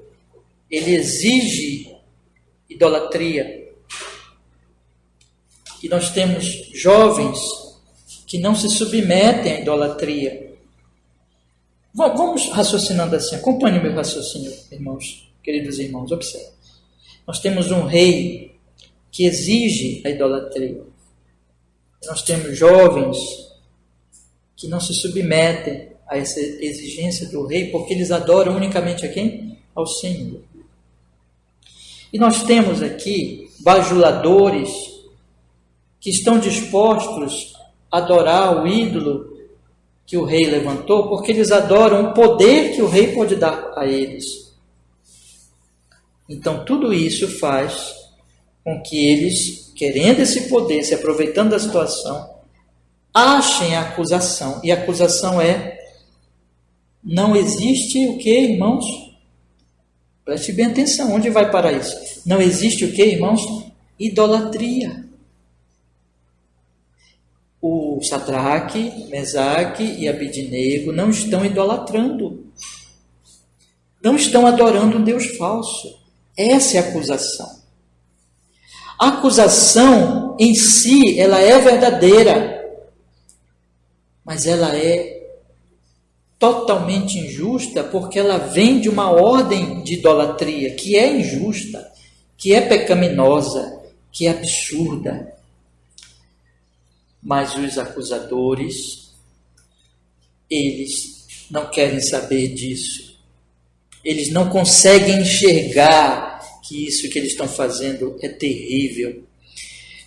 ele exige idolatria. E nós temos jovens que não se submetem à idolatria. Vamos raciocinando assim. Acompanhe o meu raciocínio, irmãos, queridos irmãos, observe. Nós temos um rei que exige a idolatria. Nós temos jovens que não se submetem a essa exigência do rei, porque eles adoram unicamente a quem? Ao Senhor. E nós temos aqui bajuladores que estão dispostos a adorar o ídolo que o rei levantou, porque eles adoram o poder que o rei pode dar a eles. Então, tudo isso faz com que eles, querendo esse poder, se aproveitando da situação, achem a acusação. E a acusação é: não existe o que, irmãos? Preste bem atenção, onde vai parar isso? Não existe o que, irmãos? Idolatria. O Sadraque, Mesaque e Abidnego não estão idolatrando. Não estão adorando um Deus falso. Essa é a acusação. A acusação em si, ela é verdadeira, mas ela é totalmente injusta, porque ela vem de uma ordem de idolatria que é injusta, que é pecaminosa, que é absurda. Mas os acusadores, eles não querem saber disso. Eles não conseguem enxergar que isso que eles estão fazendo é terrível.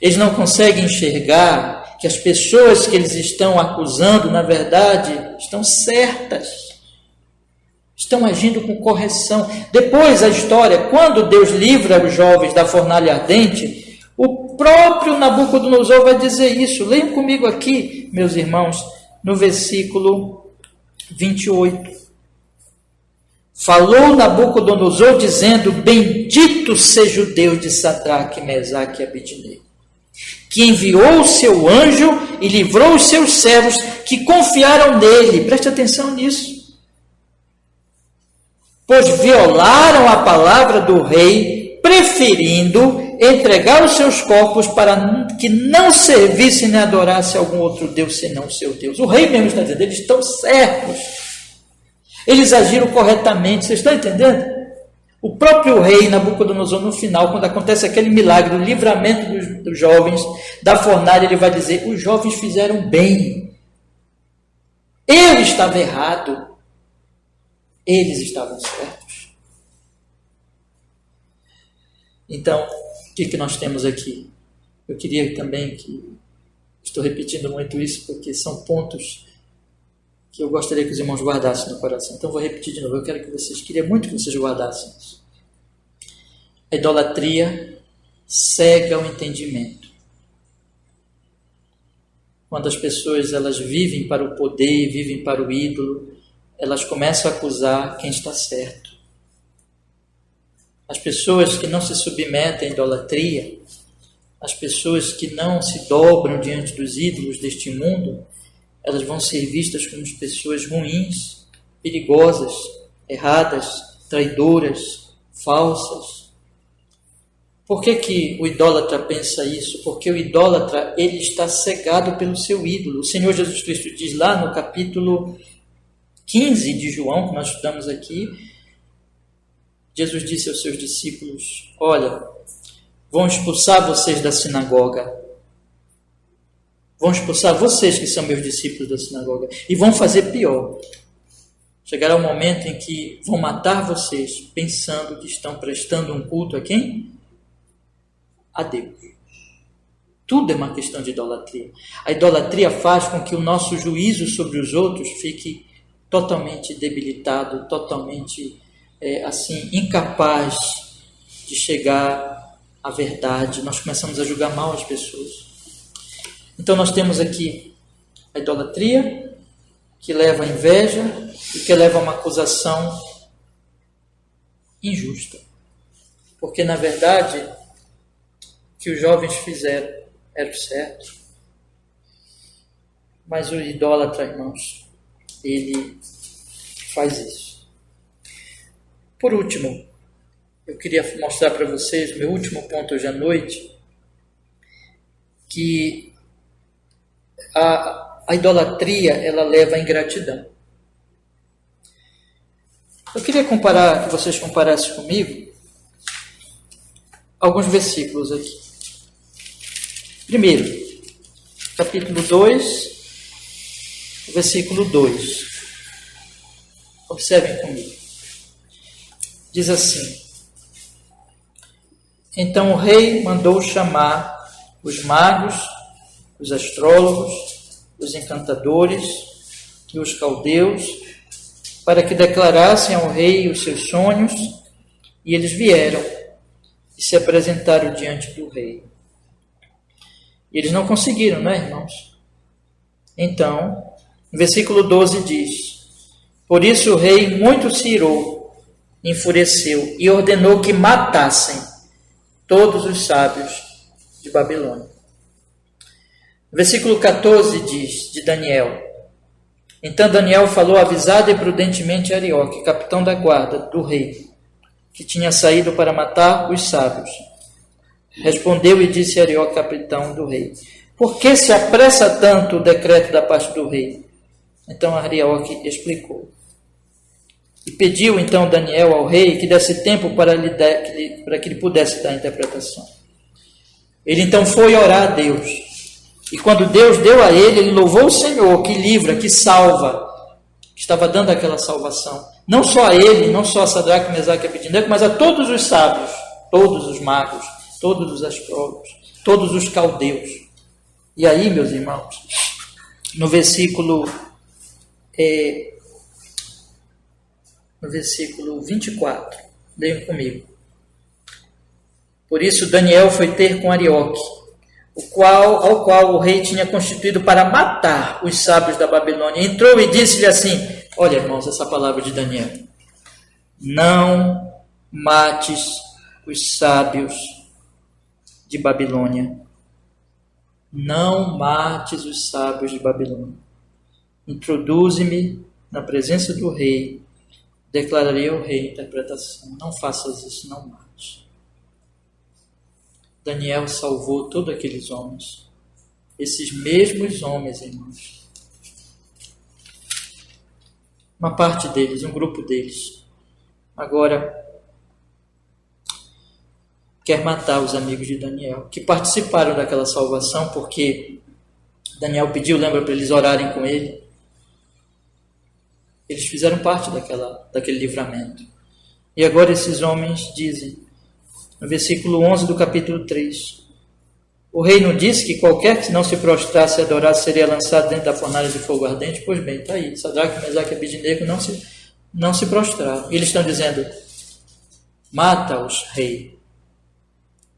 Eles não conseguem enxergar que as pessoas que eles estão acusando, na verdade, estão certas. Estão agindo com correção. Depois a história, quando Deus livra os jovens da fornalha ardente, o próprio Nabucodonosor vai dizer isso. Leiam comigo aqui, meus irmãos, no versículo 28. Falou Nabucodonosor dizendo: bendito seja o Deus de Sadraque, Mesaque e Abidnego, que enviou o seu anjo e livrou os seus servos que confiaram nele. Preste atenção nisso. Pois violaram a palavra do rei, preferindo entregar os seus corpos para que não servissem nem adorassem algum outro Deus senão o seu Deus. O rei mesmo está dizendo: eles estão certos. Eles agiram corretamente. Vocês estão entendendo? O próprio rei Nabucodonosor, no final, quando acontece aquele milagre do livramento dos jovens da fornalha, ele vai dizer: os jovens fizeram bem. Eu estava errado. Eles estavam certos. Então, o que nós temos aqui? Eu queria também estou repetindo muito isso porque são pontos que eu gostaria que os irmãos guardassem no coração. Então vou repetir de novo. Eu queria muito que vocês guardassem isso. A idolatria cega o entendimento. Quando as pessoas elas vivem para o poder, vivem para o ídolo, elas começam a acusar quem está certo. As pessoas que não se submetem à idolatria, as pessoas que não se dobram diante dos ídolos deste mundo, elas vão ser vistas como pessoas ruins, perigosas, erradas, traidoras, falsas. Por que o idólatra pensa isso? Porque o idólatra, ele está cegado pelo seu ídolo. O Senhor Jesus Cristo diz lá no capítulo 15 de João, que nós estudamos aqui, Jesus disse aos seus discípulos: olha, vão expulsar vocês da sinagoga. Vão expulsar vocês que são meus discípulos da sinagoga. E vão fazer pior. Chegará o momento em que vão matar vocês, pensando que estão prestando um culto a quem? A Deus. Tudo é uma questão de idolatria. A idolatria faz com que o nosso juízo sobre os outros fique totalmente debilitado, totalmente incapaz de chegar à verdade. Nós começamos a julgar mal as pessoas. Então nós temos aqui a idolatria, que leva à inveja e que leva a uma acusação injusta. Porque, na verdade, o que os jovens fizeram era o certo. Mas o idólatra, irmãos, ele faz isso. Por último, eu queria mostrar para vocês, o meu último ponto hoje à noite, que a idolatria, ela leva à ingratidão. Eu queria que vocês comparassem comigo alguns versículos aqui. Primeiro, capítulo 2, versículo 2. Observem comigo. Diz assim: então o rei mandou chamar os magos, os astrólogos, os encantadores e os caldeus, para que declarassem ao rei os seus sonhos, e eles vieram e se apresentaram diante do rei. E eles não conseguiram, não é, irmãos? Então, no versículo 12 diz: por isso o rei muito se irou, enfureceu e ordenou que matassem todos os sábios de Babilônia. Versículo 14 diz, de Daniel: então Daniel falou avisado e prudentemente a Arioque, capitão da guarda do rei, que tinha saído para matar os sábios. Respondeu e disse a Arioque, capitão do rei: por que se apressa tanto o decreto da parte do rei? Então Arioque explicou. E pediu então Daniel ao rei que desse tempo para que ele pudesse dar a interpretação. Ele então foi orar a Deus. E quando Deus deu a ele louvou o Senhor, que livra, que salva, que estava dando aquela salvação. Não só a ele, não só a Sadraque, Mesaque e Abednego, mas a todos os sábios, todos os magos, todos os astrólogos, todos os caldeus. E aí, meus irmãos, no versículo 24, leiam comigo. Por isso Daniel foi ter com Arioque, ao qual o rei tinha constituído para matar os sábios da Babilônia. Entrou e disse-lhe assim: olha, irmãos, essa palavra de Daniel: não mates os sábios de Babilônia. Não mates os sábios de Babilônia. Introduze-me na presença do rei, declararei ao rei a interpretação. Não faças isso, não mates. Daniel salvou todos aqueles homens. Esses mesmos homens, irmãos. Uma parte deles, um grupo deles, agora quer matar os amigos de Daniel, que participaram daquela salvação, porque Daniel pediu, lembra, para eles orarem com ele. Eles fizeram parte daquele livramento. E agora esses homens dizem, no versículo 11 do capítulo 3, o rei não disse que qualquer que não se prostrasse e adorasse seria lançado dentro da fornalha de fogo ardente? Pois bem, está aí. Sadraque, Mesaque e Abednego não se prostraram. E eles estão dizendo: mata-os, rei.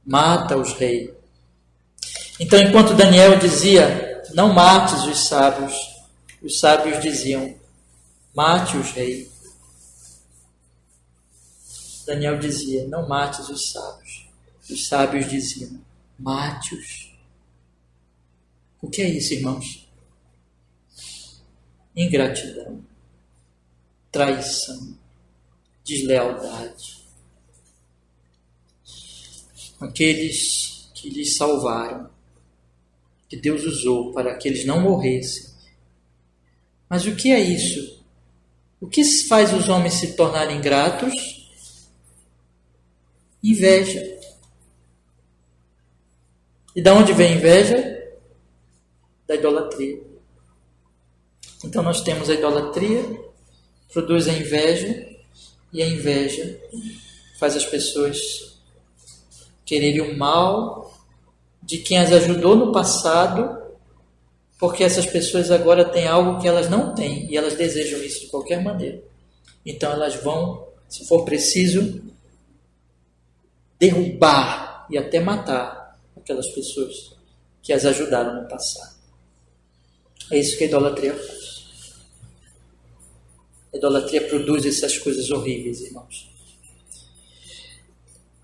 Mata-os, rei. Então, enquanto Daniel dizia: não mates os sábios diziam: mate os reis. Daniel dizia, não mates os sábios. Os sábios diziam, mate-os. O que é isso, irmãos? Ingratidão, traição, deslealdade. Aqueles que lhes salvaram, que Deus usou para que eles não morressem. Mas o que é isso? O que faz os homens se tornarem ingratos? Inveja. E de onde vem a inveja? Da idolatria. Então nós temos a idolatria, produz a inveja, e a inveja faz as pessoas quererem o mal de quem as ajudou no passado, porque essas pessoas agora têm algo que elas não têm, e elas desejam isso de qualquer maneira. Então elas vão, se for preciso, derrubar e até matar aquelas pessoas que as ajudaram no passado. É isso que a idolatria faz. A idolatria produz essas coisas horríveis, irmãos.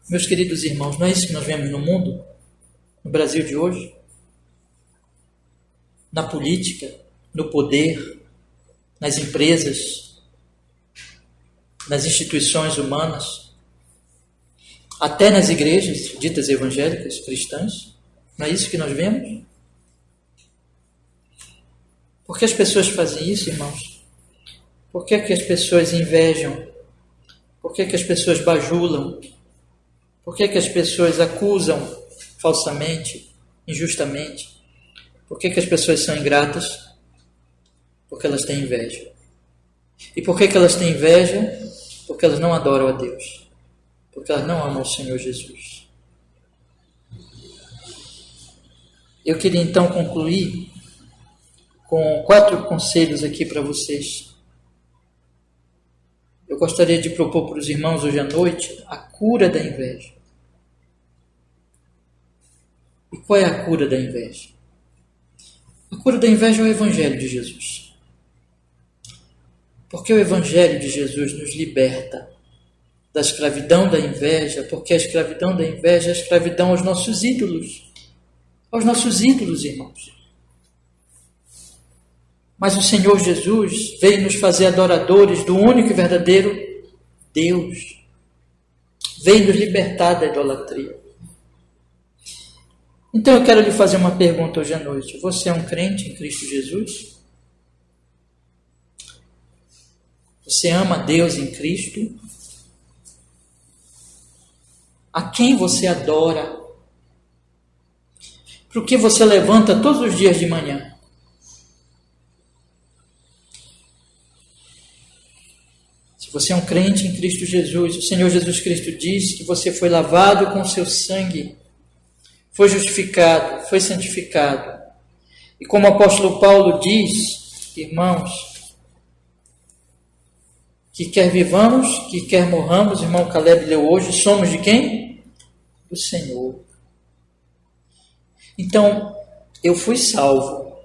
Meus queridos irmãos, não é isso que nós vemos no mundo? No Brasil de hoje? Na política, no poder, nas empresas, nas instituições humanas, até nas igrejas ditas evangélicas, cristãs. Não é isso que nós vemos? Por que as pessoas fazem isso, irmãos? Por que as pessoas invejam? Por que as pessoas bajulam? Por que as pessoas acusam falsamente, injustamente? Por que as pessoas são ingratas? Porque elas têm inveja. E por que elas têm inveja? Porque elas não adoram a Deus. Porque elas não amam o Senhor Jesus. Eu queria então concluir com 4 conselhos aqui para vocês. Eu gostaria de propor para os irmãos hoje à noite a cura da inveja. E qual é a cura da inveja? A cura da inveja é o Evangelho de Jesus. Porque o Evangelho de Jesus nos liberta da escravidão da inveja, porque a escravidão da inveja é a escravidão aos nossos ídolos. Aos nossos ídolos, irmãos. Mas o Senhor Jesus veio nos fazer adoradores do único e verdadeiro Deus. Veio nos libertar da idolatria. Então eu quero lhe fazer uma pergunta hoje à noite. Você é um crente em Cristo Jesus? Você ama Deus em Cristo? A quem você adora? Por que você levanta todos os dias de manhã? Se você é um crente em Cristo Jesus, o Senhor Jesus Cristo diz que você foi lavado com o seu sangue, foi justificado, foi santificado. E como o apóstolo Paulo diz, irmãos, que quer vivamos, que quer morramos, irmão Caleb leu hoje, somos de quem? Do Senhor. Então, eu fui salvo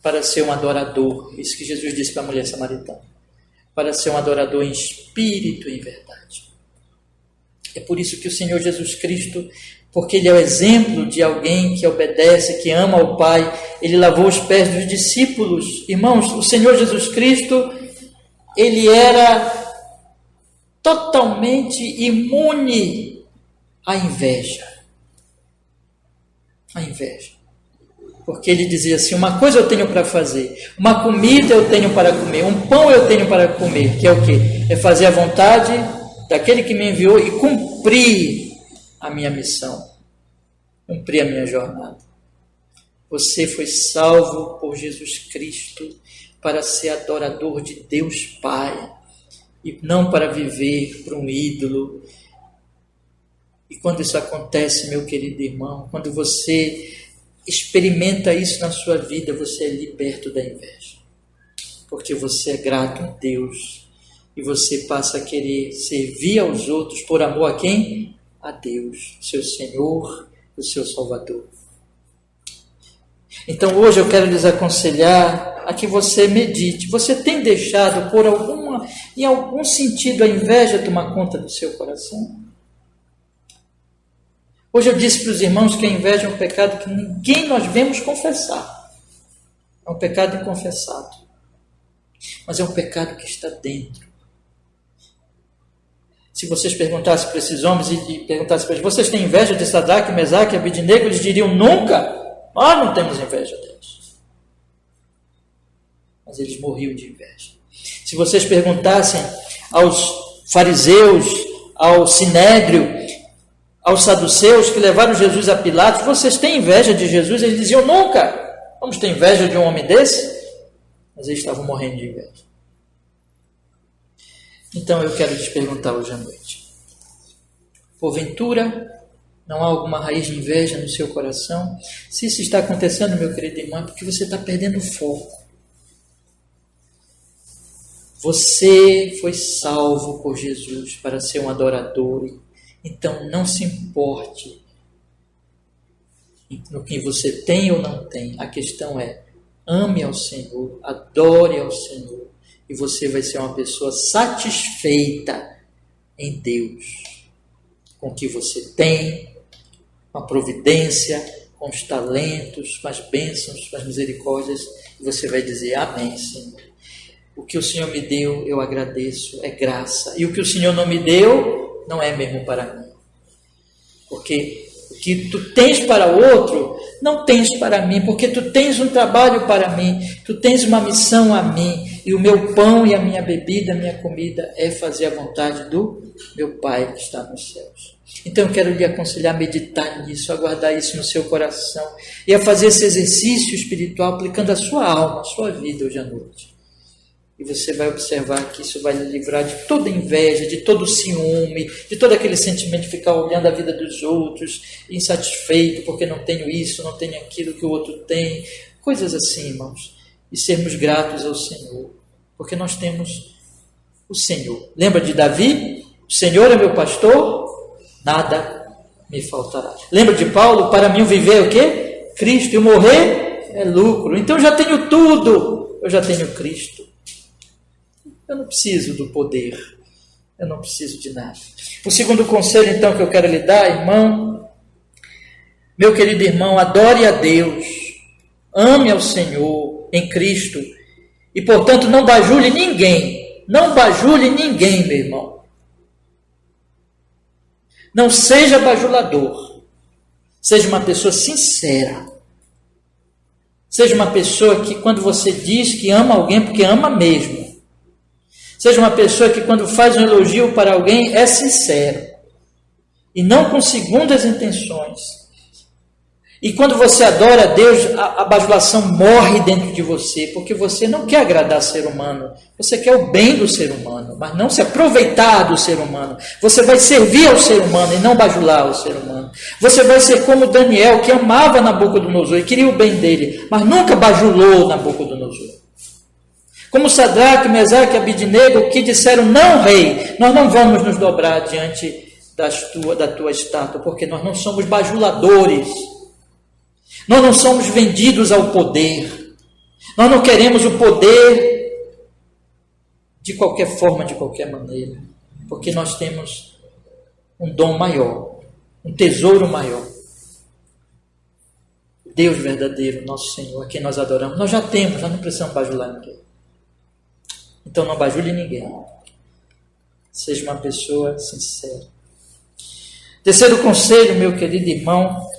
para ser um adorador, isso que Jesus disse para a mulher samaritana, para ser um adorador em espírito e em verdade. É por isso que o Senhor Jesus Cristo, porque Ele é o exemplo de alguém que obedece, que ama ao Pai, Ele lavou os pés dos discípulos. Irmãos, o Senhor Jesus Cristo, Ele era totalmente imune à inveja. A inveja. Porque Ele dizia assim, uma coisa eu tenho para fazer, uma comida eu tenho para comer, um pão eu tenho para comer, que é o quê? É fazer a vontade daquele que me enviou e cumprir a minha missão, cumprir a minha jornada. Você foi salvo por Jesus Cristo para ser adorador de Deus Pai e não para viver para um ídolo. E quando isso acontece, meu querido irmão, quando você experimenta isso na sua vida, você é liberto da inveja. Porque você é grato a Deus e você passa a querer servir aos outros por amor a quem? A Deus, seu Senhor, o seu Salvador. Então hoje eu quero lhes aconselhar a que você medite. Você tem deixado, em algum sentido, a inveja tomar conta do seu coração? Hoje eu disse para os irmãos que a inveja é um pecado que ninguém nós vemos confessar. É um pecado inconfessado. Mas é um pecado que está dentro. Se vocês perguntassem para esses homens e perguntassem para eles, vocês têm inveja de Sadraque, Mesaque e Abednego? Eles diriam, nunca. Nós não temos inveja deles. Mas eles morriam de inveja. Se vocês perguntassem aos fariseus, ao sinédrio, aos saduceus que levaram Jesus a Pilatos, vocês têm inveja de Jesus? Eles diziam, nunca. Vamos ter inveja de um homem desse? Mas eles estavam morrendo de inveja. Então eu quero te perguntar hoje à noite. Porventura, não há alguma raiz de inveja no seu coração? Se isso está acontecendo, meu querido irmão, é porque você está perdendo o foco. Você foi salvo por Jesus para ser um adorador. Então não se importe no que você tem ou não tem. A questão é, ame ao Senhor, adore ao Senhor. E você vai ser uma pessoa satisfeita em Deus. Com o que você tem, com a providência, com os talentos, com as bênçãos, com as misericórdias. E você vai dizer, amém, Senhor. O que o Senhor me deu, eu agradeço, é graça. E o que o Senhor não me deu, não é mesmo para mim. Porque o que tu tens para o outro, não tens para mim. Porque tu tens um trabalho para mim, tu tens uma missão a mim. E o meu pão e a minha bebida, a minha comida, é fazer a vontade do meu Pai que está nos céus. Então eu quero lhe aconselhar a meditar nisso, a guardar isso no seu coração. E a fazer esse exercício espiritual, aplicando a sua alma, a sua vida hoje à noite. E você vai observar que isso vai lhe livrar de toda inveja, de todo ciúme, de todo aquele sentimento de ficar olhando a vida dos outros, insatisfeito porque não tenho isso, não tenho aquilo que o outro tem. Coisas assim, irmãos. E sermos gratos ao Senhor, porque nós temos o Senhor. Lembra de Davi? O Senhor é meu pastor, nada me faltará. Lembra de Paulo? Para mim o viver é o quê? Cristo, e o morrer é lucro. Então eu já tenho tudo, eu já tenho Cristo. Eu não preciso do poder, eu não preciso de nada. O segundo conselho, então, que eu quero lhe dar, irmão, meu querido irmão, adore a Deus, ame ao Senhor em Cristo e, portanto, não bajule ninguém. Não bajule ninguém, meu irmão. Não seja bajulador. Seja uma pessoa sincera. Seja uma pessoa que, quando você diz que ama alguém, porque ama mesmo. Seja uma pessoa que, quando faz um elogio para alguém, é sincero. E não com segundas intenções. E quando você adora a Deus, a bajulação morre dentro de você, porque você não quer agradar o ser humano, você quer o bem do ser humano, mas não se aproveitar do ser humano. Você vai servir ao ser humano e não bajular o ser humano. Você vai ser como Daniel, que amava Nabucodonosor e queria o bem dele, mas nunca bajulou Nabucodonosor. Como Sadraque, Mesaque e Abednego, que disseram, não, rei, nós não vamos nos dobrar diante da tua estátua, porque nós não somos bajuladores. Nós não somos vendidos ao poder. Nós não queremos o poder de qualquer forma, de qualquer maneira. Porque nós temos um dom maior, um tesouro maior. Deus verdadeiro, nosso Senhor, a quem nós adoramos. Nós já temos, nós não precisamos bajular ninguém. Então não bajule ninguém. Seja uma pessoa sincera. Terceiro conselho, meu querido irmão,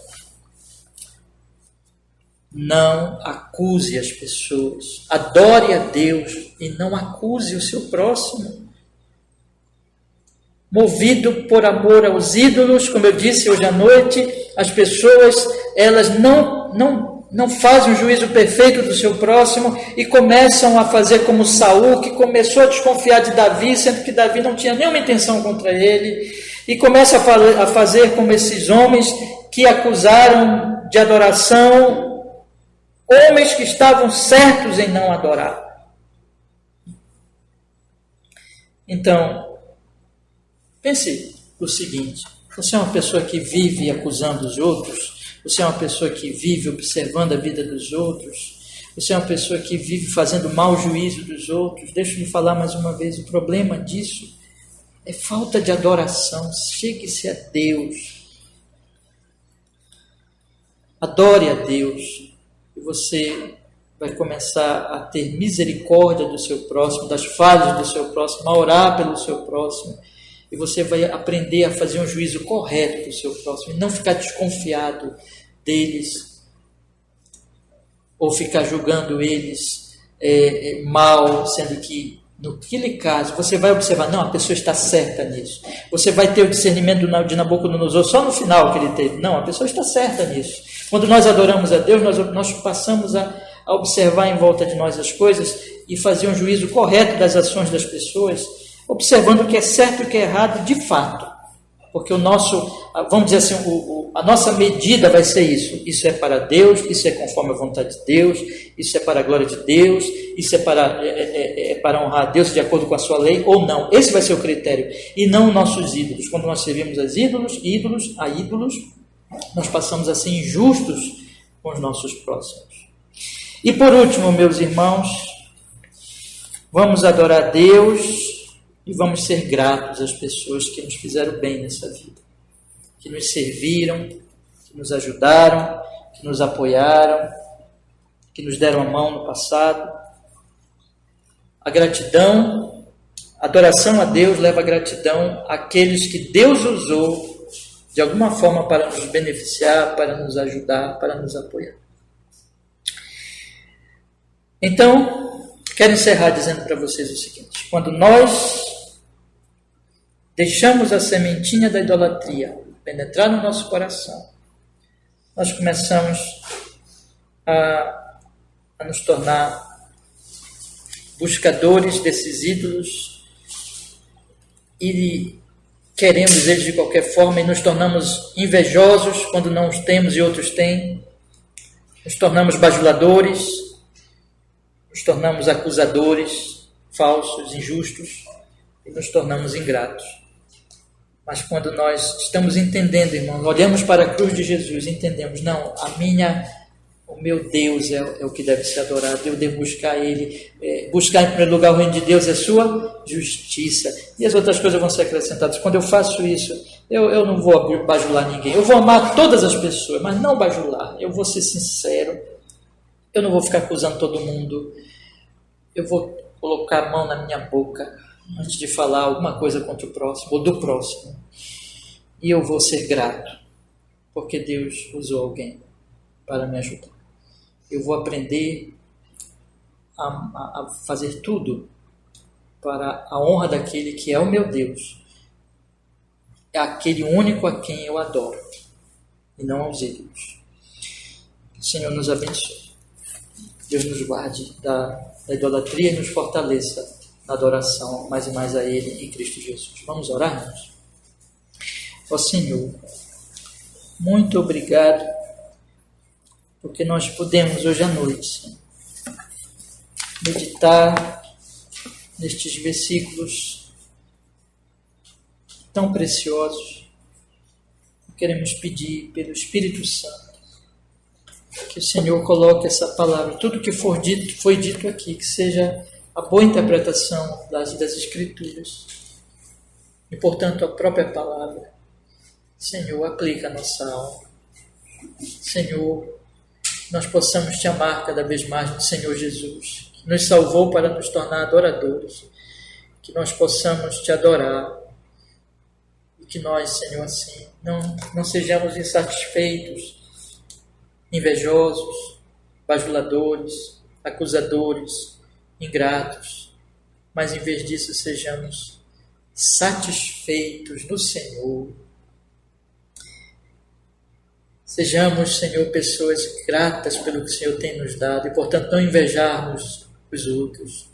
não acuse as pessoas. Adore a Deus e não acuse o seu próximo. Movido por amor aos ídolos, como eu disse hoje à noite, as pessoas, elas não fazem o juízo perfeito do seu próximo e começam a fazer como Saul, que começou a desconfiar de Davi, sendo que Davi não tinha nenhuma intenção contra ele, e começa a fazer como esses homens que acusaram de adoração homens que estavam certos em não adorar. Então, pense o seguinte, você é uma pessoa que vive acusando os outros, você é uma pessoa que vive observando a vida dos outros, você é uma pessoa que vive fazendo mau juízo dos outros, deixa eu lhe falar mais uma vez, o problema disso é falta de adoração. Chegue-se a Deus. Adore a Deus. E você vai começar a ter misericórdia do seu próximo, das falhas do seu próximo, a orar pelo seu próximo. E você vai aprender a fazer um juízo correto do seu próximo, e não ficar desconfiado deles, ou ficar julgando eles mal, sendo que, naquele caso, você vai observar, não, a pessoa está certa nisso. Você vai ter o discernimento de Nabucodonosor só no final que ele teve. Não, a pessoa está certa nisso. Quando nós adoramos a Deus, nós passamos a observar em volta de nós as coisas e fazer um juízo correto das ações das pessoas, observando o que é certo e o que é errado de fato. Porque o nosso, vamos dizer assim, a nossa medida vai ser isso. Isso é para Deus, isso é conforme a vontade de Deus, isso é para a glória de Deus, isso é para honrar a Deus de acordo com a sua lei, ou não. Esse vai ser o critério, e não nossos ídolos. Quando nós servimos a ídolos, nós passamos a ser injustos com os nossos próximos. E por último, meus irmãos, vamos adorar a Deus e vamos ser gratos às pessoas que nos fizeram bem nessa vida, que nos serviram, que nos ajudaram, que nos apoiaram, que nos deram a mão no passado. A gratidão, a adoração a Deus leva a gratidão àqueles que Deus usou de alguma forma para nos beneficiar, para nos ajudar, para nos apoiar. Então, quero encerrar dizendo para vocês o seguinte: quando nós deixamos a sementinha da idolatria penetrar no nosso coração, nós começamos a nos tornar buscadores desses ídolos e queremos eles de qualquer forma, e nos tornamos invejosos quando não os temos e outros têm, nos tornamos bajuladores, nos tornamos acusadores falsos, injustos, e nos tornamos ingratos. Mas quando nós estamos entendendo, irmãos, olhamos para a cruz de Jesus e entendemos, não, o meu Deus é o que deve ser adorado, eu devo buscar Ele, buscar em primeiro lugar o reino de Deus e a sua justiça, e as outras coisas vão ser acrescentadas. Quando eu faço isso, eu não vou bajular ninguém, eu vou amar todas as pessoas, mas não bajular, eu vou ser sincero, eu não vou ficar acusando todo mundo, eu vou colocar a mão na minha boca antes de falar alguma coisa contra o próximo, ou do próximo, e eu vou ser grato, porque Deus usou alguém para me ajudar. Eu vou aprender a fazer tudo para a honra daquele que é o meu Deus, é aquele único a quem eu adoro, e não aos ídolos. Que o Senhor nos abençoe, Deus nos guarde da idolatria e nos fortaleça na adoração mais e mais a Ele em Cristo Jesus. Vamos orar, irmãos? Ó Senhor, muito obrigado, porque nós podemos hoje à noite meditar nestes versículos tão preciosos. Queremos pedir pelo Espírito Santo que o Senhor coloque essa palavra, tudo que foi dito aqui, que seja a boa interpretação das Escrituras e, portanto, a própria palavra. Senhor, aplica a nossa alma. Senhor, nós possamos te amar cada vez mais no Senhor Jesus, que nos salvou para nos tornar adoradores, que nós possamos te adorar e que nós, Senhor, assim, não sejamos insatisfeitos, invejosos, bajuladores, acusadores, ingratos, mas em vez disso sejamos satisfeitos no Senhor. Sejamos, Senhor, pessoas gratas pelo que o Senhor tem nos dado e, portanto, não invejarmos os outros.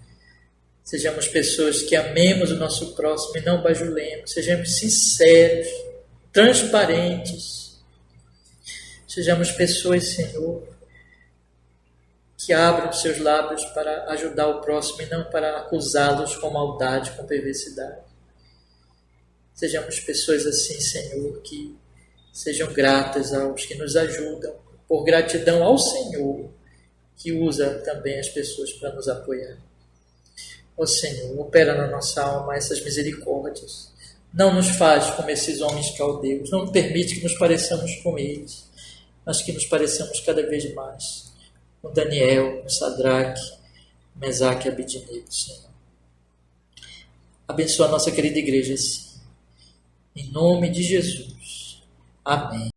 Sejamos pessoas que amemos o nosso próximo e não bajulemos. Sejamos sinceros, transparentes. Sejamos pessoas, Senhor, que abram os seus lábios para ajudar o próximo e não para acusá-los com maldade, com perversidade. Sejamos pessoas assim, Senhor, que sejam gratas aos que nos ajudam, por gratidão ao Senhor, que usa também as pessoas para nos apoiar. Ó Senhor, opera na nossa alma essas misericórdias. Não nos faz como esses homens caldeus, não permite que nos pareçamos com eles, mas que nos pareçamos cada vez mais com Daniel, com Sadraque, Mesaque e Abednego, Senhor. Abençoa a nossa querida igreja, assim. Em nome de Jesus. Amém.